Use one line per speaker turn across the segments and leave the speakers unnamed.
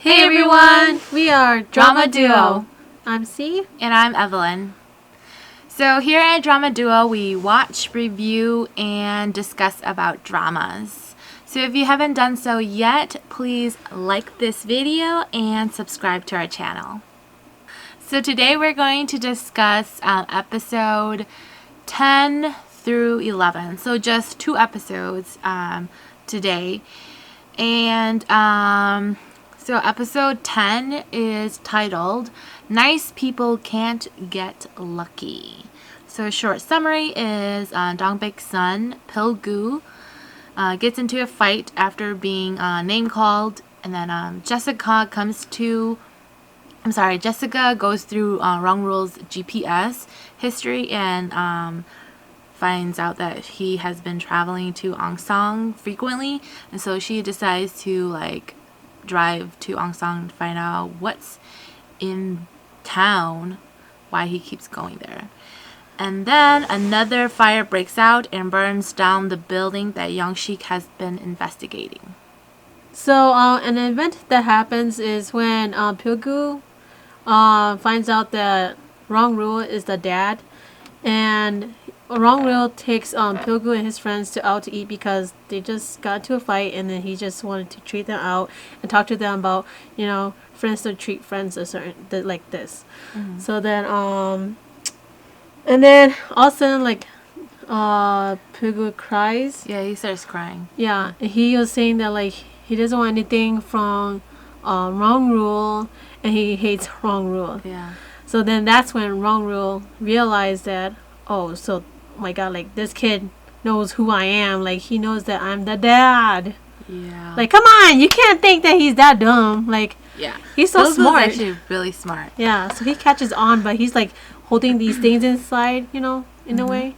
Hey everyone!
We are
Drama Duo.
I'm C.
And I'm Evelyn. So here at Drama Duo, we watch, review, and discuss about dramas. So if you haven't done so yet, please like this video and subscribe to our channel. So today we're going to discuss episode 10 through 11. So just 2 episodes today. And so episode 10 is titled Nice People Can't Get Lucky. So a short summary is Dongbek's son, Pil-gu, gets into a fight after being name called, and then Jessica goes through Rong-rul's GPS history and finds out that he has been traveling to Angsang frequently, and so she decides to drive to Angsang to find out what's in town, why he keeps going there. And then another fire breaks out and burns down the building that Young-shik has been investigating.
So an event that happens is when Pil-gu finds out that Rong-rul is the dad, and Rong-rul takes Pil-gu and his friends out to eat because they just got into a fight, and then he just wanted to treat them out and talk to them about, friends don't treat friends like this. Mm-hmm. So then and then all of a sudden Pil-gu cries.
Yeah, he starts crying.
Yeah, and he was saying that he doesn't want anything from Rong-rul, and he hates Rong-rul.
Yeah.
So then that's when Rong-rul realized that, oh my god, this kid knows who I am. He knows that I'm the dad.
Yeah.
Come on, you can't think that he's that dumb.
Yeah.
He's so smart.
He's actually really smart.
Yeah, so he catches on, but he's holding these things inside, in a way.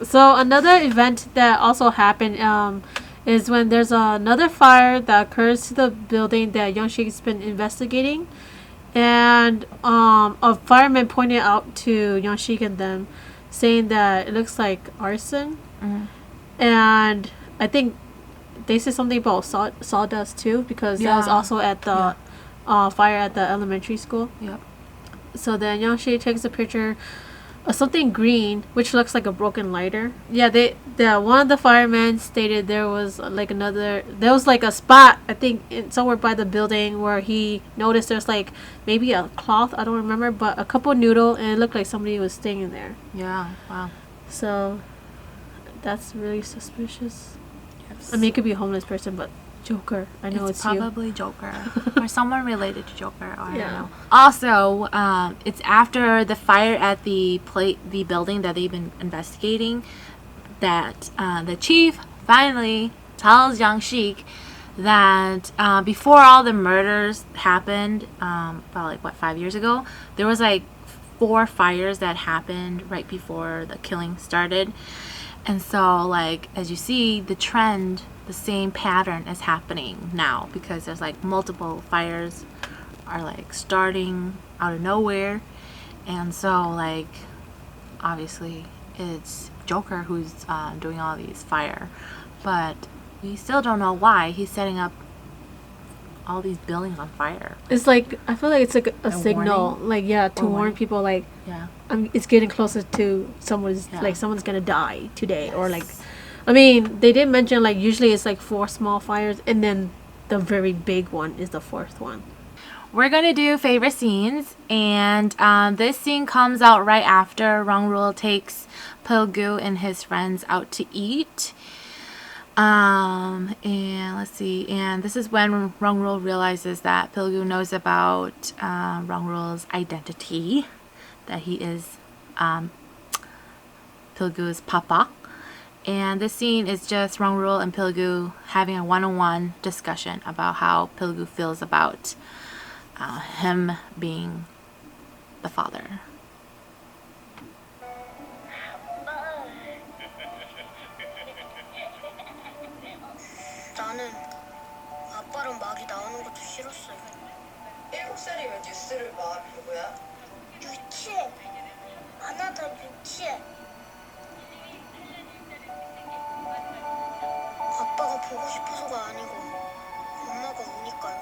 So another event that also happened is when there's another fire that occurs to the building that Young-shik's been investigating. And a fireman pointed out to Young-shik and them, saying that it looks like arson. Mm-hmm. And I think they said something about sawdust too, because that was also at the fire at the elementary school.
Yep. So
then Young-shik takes a picture of something green, which looks like a broken lighter. Yeah, one of the firemen stated there was a spot, I think, somewhere by the building, where he noticed there's maybe a cloth, I don't remember, but a couple noodle, and it looked like somebody was staying in there.
Yeah, wow.
So that's really suspicious.
Yes.
I mean, it could be a homeless person, but Joker. I know it's
probably
you.
Joker or someone related to Joker. Or I don't know. Also, it's after the fire at the building that they've been investigating that the chief finally tells Young-shik that before all the murders happened, about 5 years ago, there was 4 fires that happened right before the killing started. And so, as you see, the trend, the same pattern is happening now, because there's multiple fires are starting out of nowhere. And so, obviously it's Joker who's doing all these fire, but we still don't know why he's setting up all these buildings on fire.
It's I feel like it's a signal,
warning?
To warn people, it's getting closer to someone's gonna die today. Yes. Or I mean, they did mention usually it's 4 small fires, and then the very big one is the 4th one.
We're gonna do favorite scenes, and this scene comes out right after Rong-rul takes Pil-gu and his friends out to eat. And let's see, and this is when Rong-rul realizes that Pil-gu knows about Rong-rul's identity, that he is Pil-gu's papa. And this scene is just Rong-rul and Pil-gu having a one-on-one discussion about how Pil-gu feels about him being the father.
나는 아빠랑 말이 나오는 것도 싫었어요.
7살이면 뉴스를 봐. 누구야?
유치해. 하나도 유치해. 아빠가 보고 싶어서가 아니고 엄마가 우니까요.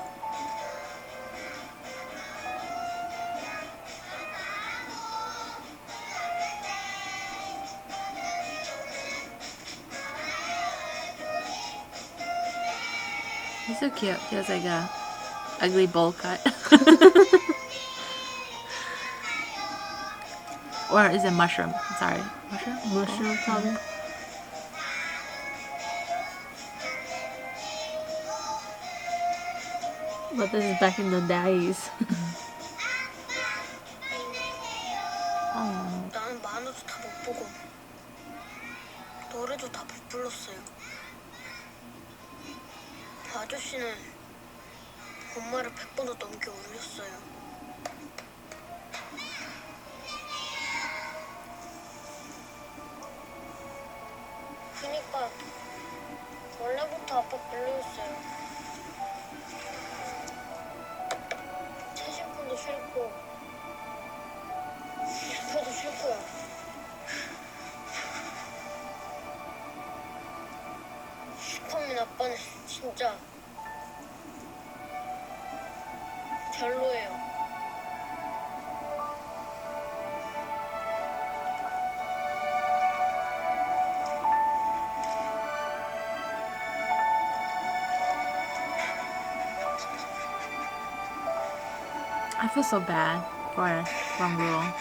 So cute. He has like a ugly bowl cut. Or is it mushroom? Sorry. Mushroom?
Mushroom, probably. But this is back in the days.
Oh.
나는 만화도 다 못 보고 노래도 다 못 불렀어요. 아저씨는 엄마를 100번도 넘게 울렸어요. 그니까 원래부터 아빠 별로였어요. 채식분도 싫고 슈퍼도 싫고요. 슈퍼민 아빠는 진짜 별로예요.
I feel so bad for Rangul.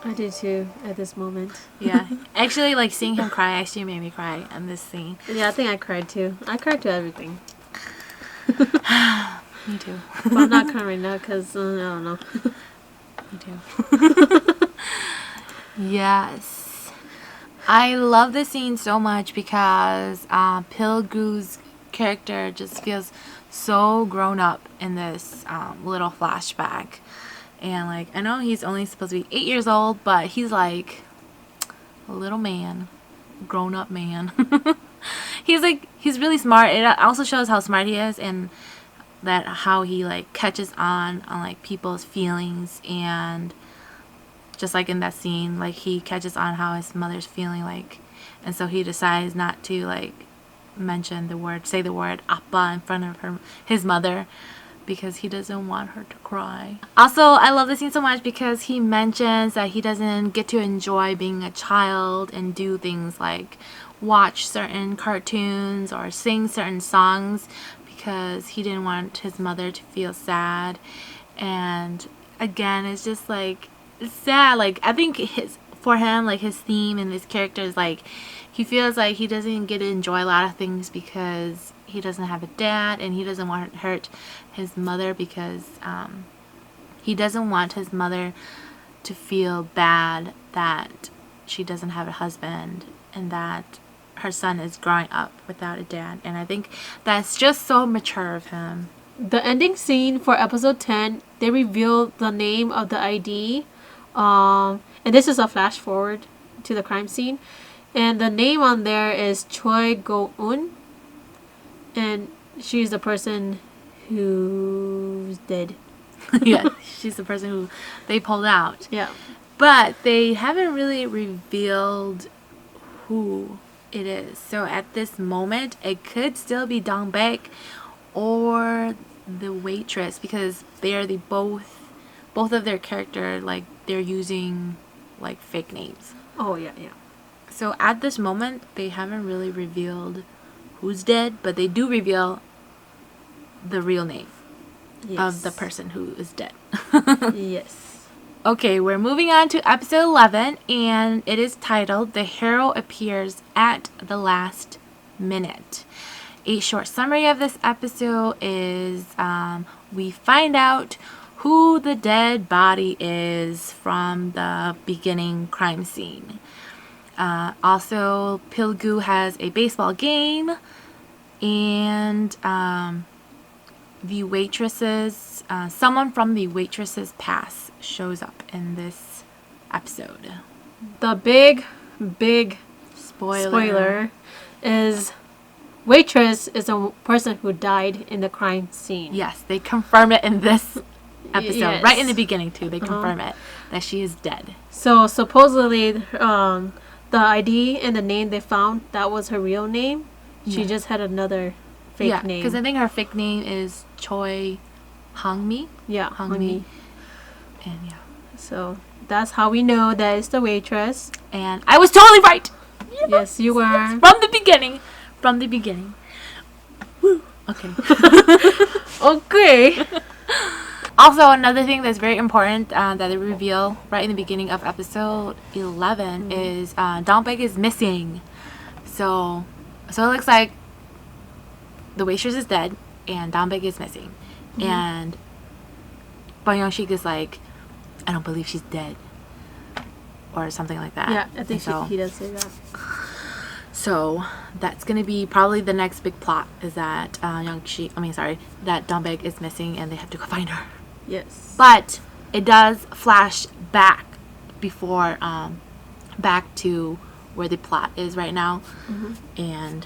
I do too at this moment.
Yeah. Actually, like seeing him cry actually made me cry in this scene.
Yeah, I think I cried too. I cried to everything.
Me too.
But I'm not crying right now because I don't know.
Me too. Yes. I love this scene so much because Pilgu's character just feels so grown up in this little flashback. And like, I know he's only supposed to be 8 years old, but he's like a little man, grown up man. He's really smart. It also shows how smart he is and that how he like catches on like people's feelings, and just like in that scene, like he catches on how his mother's feeling, like, and so he decides not to like say the word appa in front of his mother, because he doesn't want her to cry. Also, I love this scene so much because he mentions that he doesn't get to enjoy being a child and do things like watch certain cartoons or sing certain songs because he didn't want his mother to feel sad. And again, it's just like, it's sad. Like, I think for him, like his theme and his character is like, he feels like he doesn't get to enjoy a lot of things because he doesn't have a dad, and he doesn't want to hurt his mother because he doesn't want his mother to feel bad that she doesn't have a husband and that her son is growing up without a dad. And I think that's just so mature of him.
The ending scene for episode 10, they reveal the name of the ID. And this is a flash forward to the crime scene. And the name on there is Choi Go-eun. And she's the person who's dead.
Yeah, she's the person who they pulled out.
Yeah.
But they haven't really revealed who it is. So at this moment, it could still be Dong Baek or the waitress, because they are both of their character, like they're using like fake names.
Oh, yeah.
So at this moment, they haven't really revealed who's dead, but they do reveal the real name of the person who is dead.
Yes.
Okay, we're moving on to episode 11, and it is titled The Hero Appears at the Last Minute. A short summary of this episode is we find out who the dead body is from the beginning crime scene. Also, Pilgu has a baseball game, and the waitresses, someone from the waitresses' past shows up in this episode.
The big
Spoiler
is waitress is a person who died in the crime scene.
Yes, they confirm it in this episode.
Yes.
Right in the beginning, too. They confirm it, that she is dead.
So supposedly, the ID and the name they found, that was her real name. She
Yeah.
just had another fake name.
because I think her fake name is Choi Hangmi.
Yeah,
Hangmi. And yeah.
So that's how we know that it's the waitress.
And I was totally right!
Yes, you were.
From the beginning. Woo. Okay.
Okay.
Also, another thing that's very important that they reveal right in the beginning of episode 11 is Dongbek is missing. So it looks like the waitress is dead and Dongbek is missing. And Bang Young-sik is like, I don't believe she's dead. Or something like that.
Yeah, I think
so,
he does say that.
So that's gonna be probably the next big plot is that that Dongbek is missing and they have to go find her.
Yes.
But it does flash back before back to where the plot is right now. And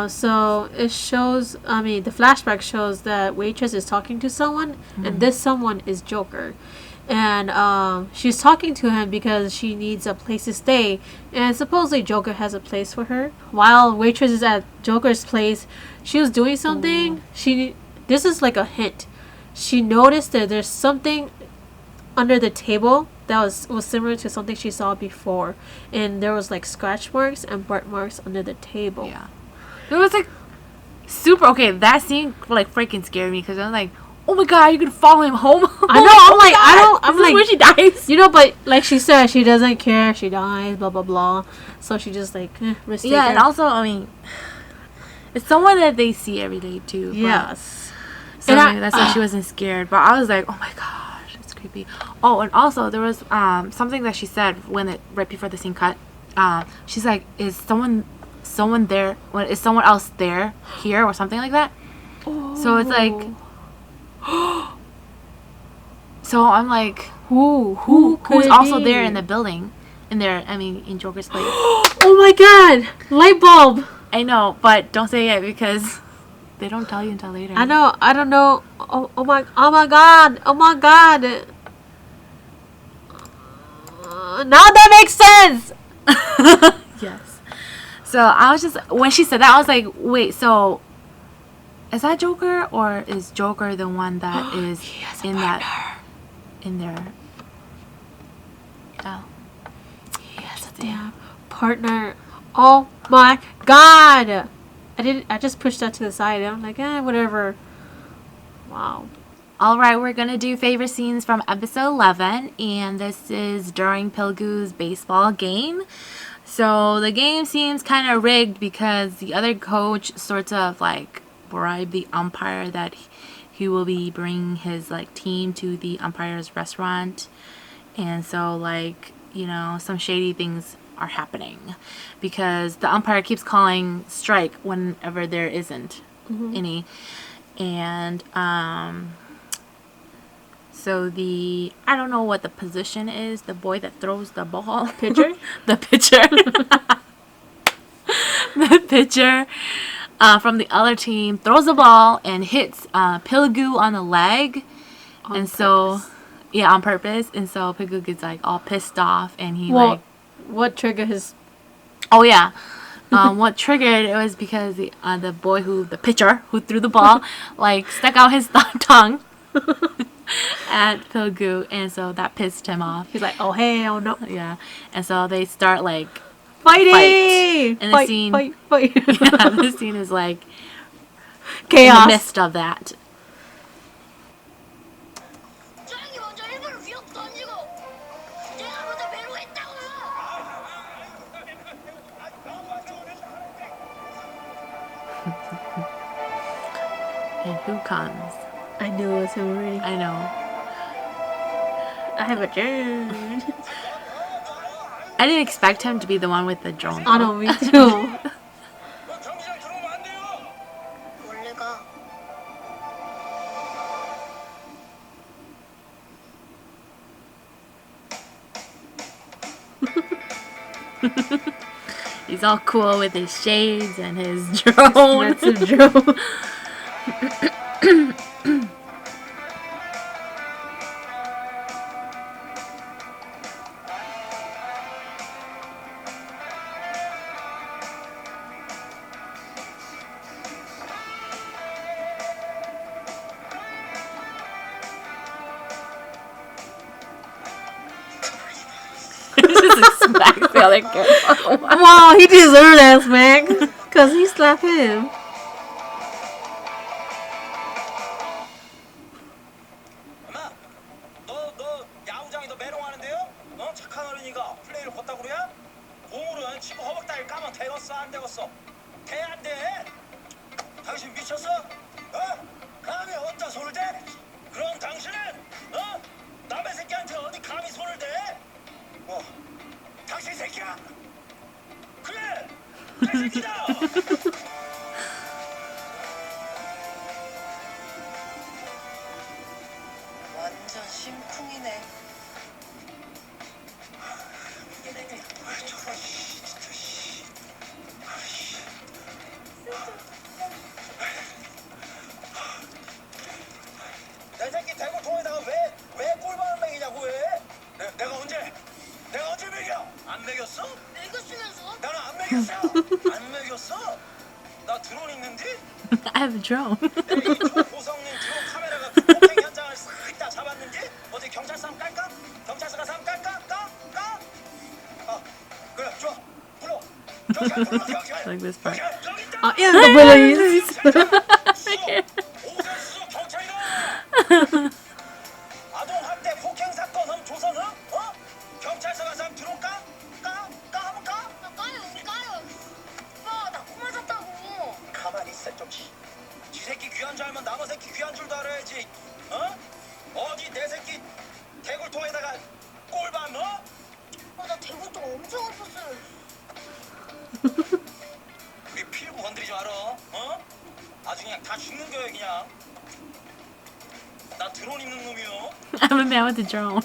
so it shows, the flashback shows that waitress is talking to someone, and this someone is Joker. And she's talking to him because she needs a place to stay, and supposedly Joker has a place for her. While waitress is at Joker's place, she was doing something. This is like a hint. She noticed that there's something under the table that was similar to something she saw before, and there was like scratch marks and burnt marks under the table.
yeah, it was like super okay. That scene like freaking scared me because I'm like, oh my god, you're gonna follow him home.
I know.
I'm like, where she dies.
But like she said, she doesn't care. She dies. Blah blah blah. So she just like risk
Yeah,
taker.
and also it's someone that they see every day too.
Yes.
So
And
that's why she wasn't scared. But I was like, oh my gosh, it's creepy. Oh, and also there was something that she said right before the scene cut. She's like, is someone there? Is someone else there here or something like that?
Oh.
So it's like, so I'm like, who's also there in the building? In Joker's place.
Oh my god! Light bulb.
I know, but don't say it because they don't tell you until later.
I know. I don't know. Oh my god! Oh my god! Now that makes sense.
Yes. So I was just when she said that I was like, wait, so is that Joker or is Joker the one that is in there? Oh.
He has a damn partner. Oh my god! I just pushed that to the side. I'm like, whatever. Wow.
Alright, we're gonna do favorite scenes from episode 11, and this is during Pilgu's baseball game. So the game seems kind of rigged because the other coach sort of like bribed the umpire that he will be bringing his like team to the umpire's restaurant, and so like some shady things are happening because the umpire keeps calling strike whenever there isn't any, and so I don't know what the position is, the boy that throws the ball.
Pitcher?
The pitcher. The pitcher from the other team throws the ball and hits Pilgu on the leg. On purpose. And so Pilgu gets like all pissed off and he
what triggered his...
Oh yeah. What triggered it was because the boy the pitcher who threw the ball like stuck out his tongue at Pilgu, and so that pissed him off.
He's like, oh hell no.
Yeah. And so they start like
fighting.
And the scene
Fight.
Yeah, the scene is like
chaos.
In the midst of that.
짱이 먼저 일본을 위협 던지고 내가 먼저 배로했다고.
And who comes?
I knew it was him already.
I know.
I have a drone.
I didn't expect him to be the one with the drone.
I know, me too.
너 경기장 들어오면 안 돼요. 원래 가.
He's all cool with his shades and his drone.
That's a drone.
Just like smacks the other girl.
Wow, he deserved that smack. Because he slapped him.
먹었어. 대 안 돼. 당신 미쳤어? 감히 어디다 손을 대? 그럼 당신은 남의 새끼한테 어디 감히 손을 대? 당신 새끼야? 그래, 내 새끼다.
완전 심쿵이네.
내 새끼 대구 통에다가 왜 꼴밤을 먹이냐고 왜? 내가 언제 먹여? 안 먹였어?
읽었으면서?
나는 안 먹였어. 안 먹였어? 나 드론 있는데?
I have a drone.
내가 이 고성님 드론 카메라가 그 폭행 현장을 싹 다 잡았는데 어디 경찰서 한번 깔까? 경찰서 가서 한번 깔까? 까? 그래 좋아. 불러. 경찰 불러 경찰.
Like this part.
경찰 저기 있다.
Oh, yeah, the police.
오세수 경찰이다. 아동 학대 폭행 사건 한번 조사는? 경찰서 가서 한번 드론 까? 한번 까?
나 까요. 오빠, 나 코 맞았다고.
가만히 있어 좀. 지 새끼 귀한 줄 알면 남의 새끼 귀한 줄도 알아야지. 어디 내 새끼 대굴통에다가 꼴밤
나 대구도 엄청 아팠어요.
우리 필구 건드리지 마라. 아주 그냥 다 죽는 거야 그냥. 나 드론 있는 놈이요.
I'm a man with a drone.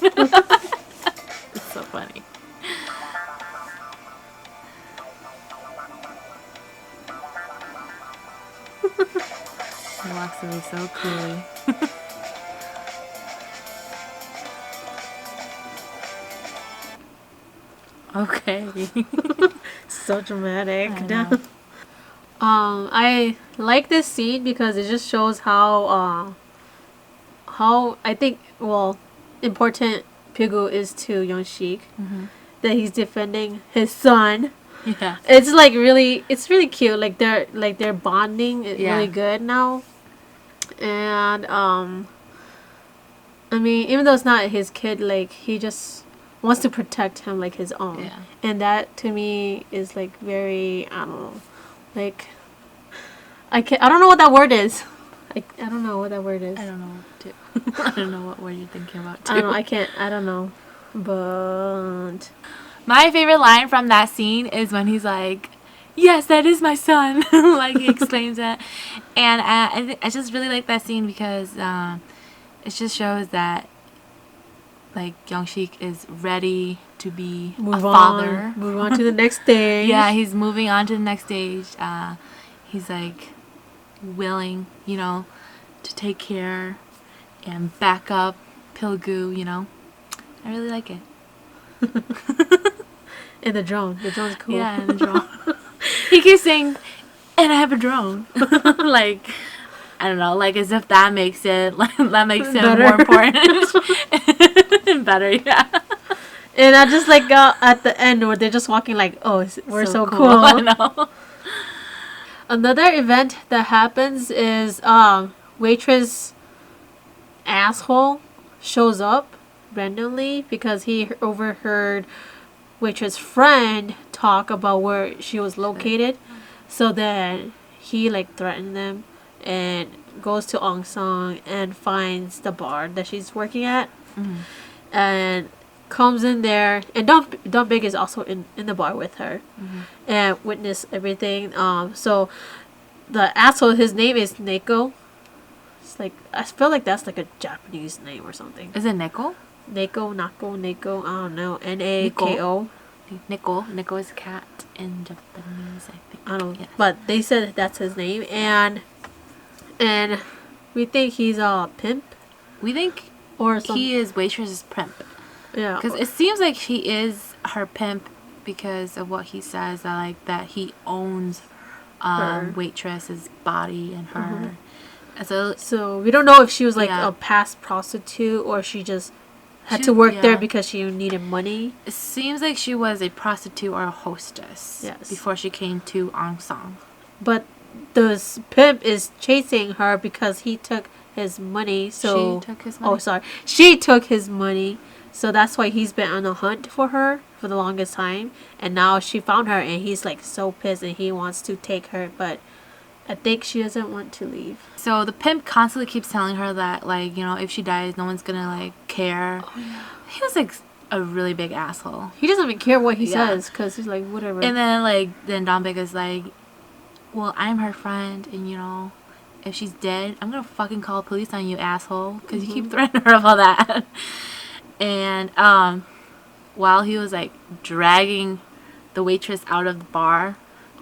It's so funny. He walks away so coolly. Okay.
So dramatic.
I know.
I like this scene because it just shows how I think important Pigu is to Young-sik. That he's defending his son.
Yeah.
It's really cute. Like they're bonding is really good now. And I mean, even though it's not his kid, like he just wants to protect him like his own.
Yeah.
And that to me is like very, I don't know, like I don't know what that word is. I don't know what that word is.
I don't know too. I don't know what word you're thinking about too.
I don't know. I don't know. But
My favorite line from that scene is when he's like, "Yes, that is my son." Like he exclaims it, and I just really like that scene because it just shows that like Young-sik is ready to be a father.
Move on to the next stage.
Yeah, he's moving on to the next stage. He's like willing, to take care and back up Pilgu. I really like it.
And the drone. The drone's cool.
Yeah, and the drone. He keeps saying, "And I have a drone." Like, I don't know, like as if that makes it
Better.
more important. Better, yeah.
And I just like at the end where they're just walking like, oh, we're so cool.
I know.
Another event that happens is waitress asshole shows up randomly because he overheard waitress friend talk about where she was located. So then he like threatened them and goes to Ongsong and finds the bar that she's working at. And comes in there, and Don Big is also in the bar with her and witness everything. So the asshole, his name is Neko. It's like, I feel like that's like a Japanese name or something.
Is it Neko?
Neko, I don't know. Nako.
Neko is cat in Japanese, I think.
I don't know.
Yes.
But they said that's his name, and we think he's a pimp
We think
or something.
he is waitress's pimp.
Yeah.
Because it seems like he is her pimp because of what he says, that he owns
Her.
waitress's body and her.
So we don't know if she was like
Yeah.
a past prostitute or she just had
She-
to work there
yeah.
because she needed money.
It seems like she was a prostitute or a hostess
Yes.
before she came to Angsong.
But the pimp is chasing her because he took his money. So
She took his
Oh,
money.
sorry. She took his money. So that's why he's been on a hunt for her for the longest time. And now she found her, and he's like so pissed, and he wants to take her, but I think she doesn't want to leave.
So the pimp constantly keeps telling her that, like, you know, if she dies, no one's gonna, like, care.
Oh, yeah.
He was, like, a really big asshole.
He doesn't even care what he
Yeah.
says, because he's like, whatever.
And then Don Big is like, well, I'm her friend, and, you know, if she's dead, I'm gonna fucking call police on you, asshole, because you keep threatening her about that. And while he was, like, dragging the waitress out of the bar,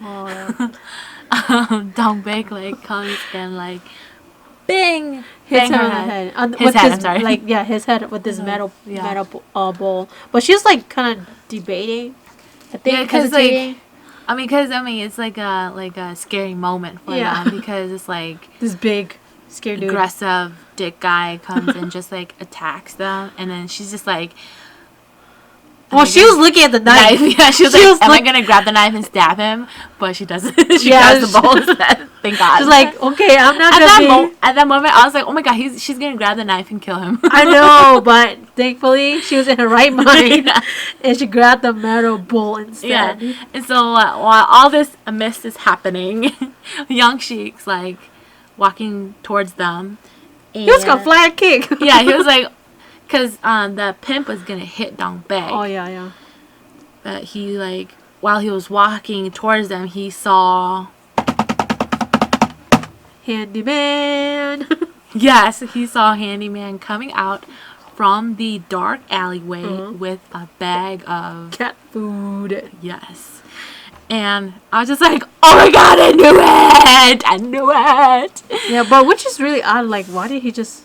Oh, yeah.
Don Big, like, comes and, like, bang!
Hits
bang
her
her
on the
head.
head.
His
With
head,
this,
I'm sorry.
Like, yeah, his head with this metal bowl. But she was like kind of debating. I think
Yeah, 'cause,
hesitating.
it's like a scary moment for
Yeah.
them, because it's like
This big, scared dude.
aggressive dick guy comes and just like attacks them, and then she's just like,
Well, she was looking at the knife.
yeah, she was
She
like,
was
am
like-
I gonna grab the knife and stab him? But she doesn't. She
Yeah,
grabs the bowl instead. Thank God.
She's like, okay, I'm not
at
gonna be.
at that moment, I was like, oh my God, she's gonna grab the knife and kill him.
I know, but thankfully she was in her right mind,
Yeah.
and she grabbed the metal bowl instead.
Yeah. And so while all this mess is happening, Young Sheik's like walking towards them. And
He was gonna fly a kick.
Yeah, he was like, because the pimp was gonna hit Dong Bae.
Oh yeah.
But he, like, while he was walking towards them, he saw.
Handyman.
Yes, he saw Handyman coming out from the dark alleyway with a bag of.
Cat food.
Yes. And I was just like, oh my God, I knew it! I knew it!
Yeah, but which is really odd. Like, why did he just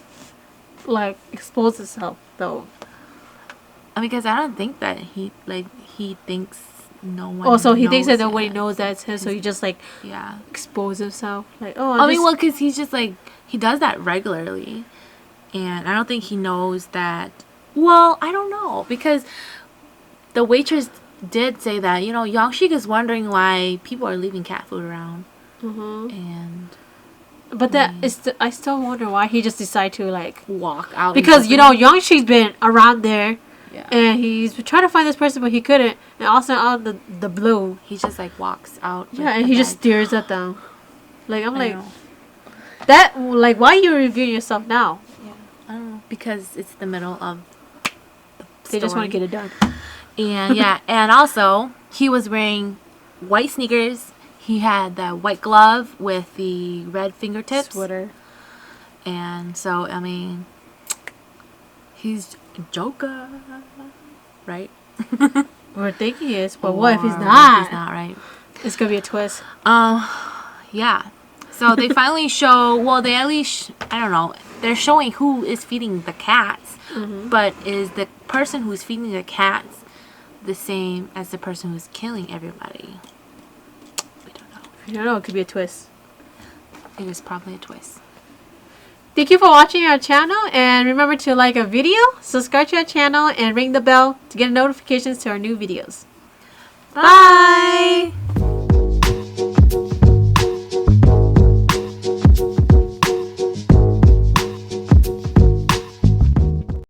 like expose himself though?
Because I don't think that he thinks no one.
Oh, so he thinks that
knows
nobody
yet.
knows that's him, so he just like
Yeah.
expose himself. Like, oh,
I mean, well, because he's just like, he does that regularly. And I don't think he knows that. Well, I don't know. Because the waitress did say that, you know, Yongshik is wondering why people are leaving cat food around. And
But that is, I still wonder why he just decided to like
walk out.
because you know Yongshik's been around there.
Yeah.
And he's been trying to find this person, but he couldn't. And also out of the blue,
He just like walks out. with
yeah, and
the
he just
bag.
stares at them. Like I'm
I
like
know.
that. Like why are you reviewing yourself now?
I don't know. Because it's the middle of
They just want to get it done.
And yeah, and also he was wearing white sneakers. He had that white glove with the red fingertips.
Sweater.
And so, I mean, he's a Joker, right?
We're thinking he is, but what if he's
Or
not?
He's not, right?
It's gonna be a twist.
Yeah. So they finally show, well, they at least, I don't know, they're showing who is feeding the cats. But is the person who's feeding the cats the same as the person who's killing everybody? We don't know.
I don't know. It could be a twist.
It was probably a twist.
Thank you for watching our channel, and remember to like our video, subscribe to our channel, and ring the bell to get notifications to our new videos. Bye.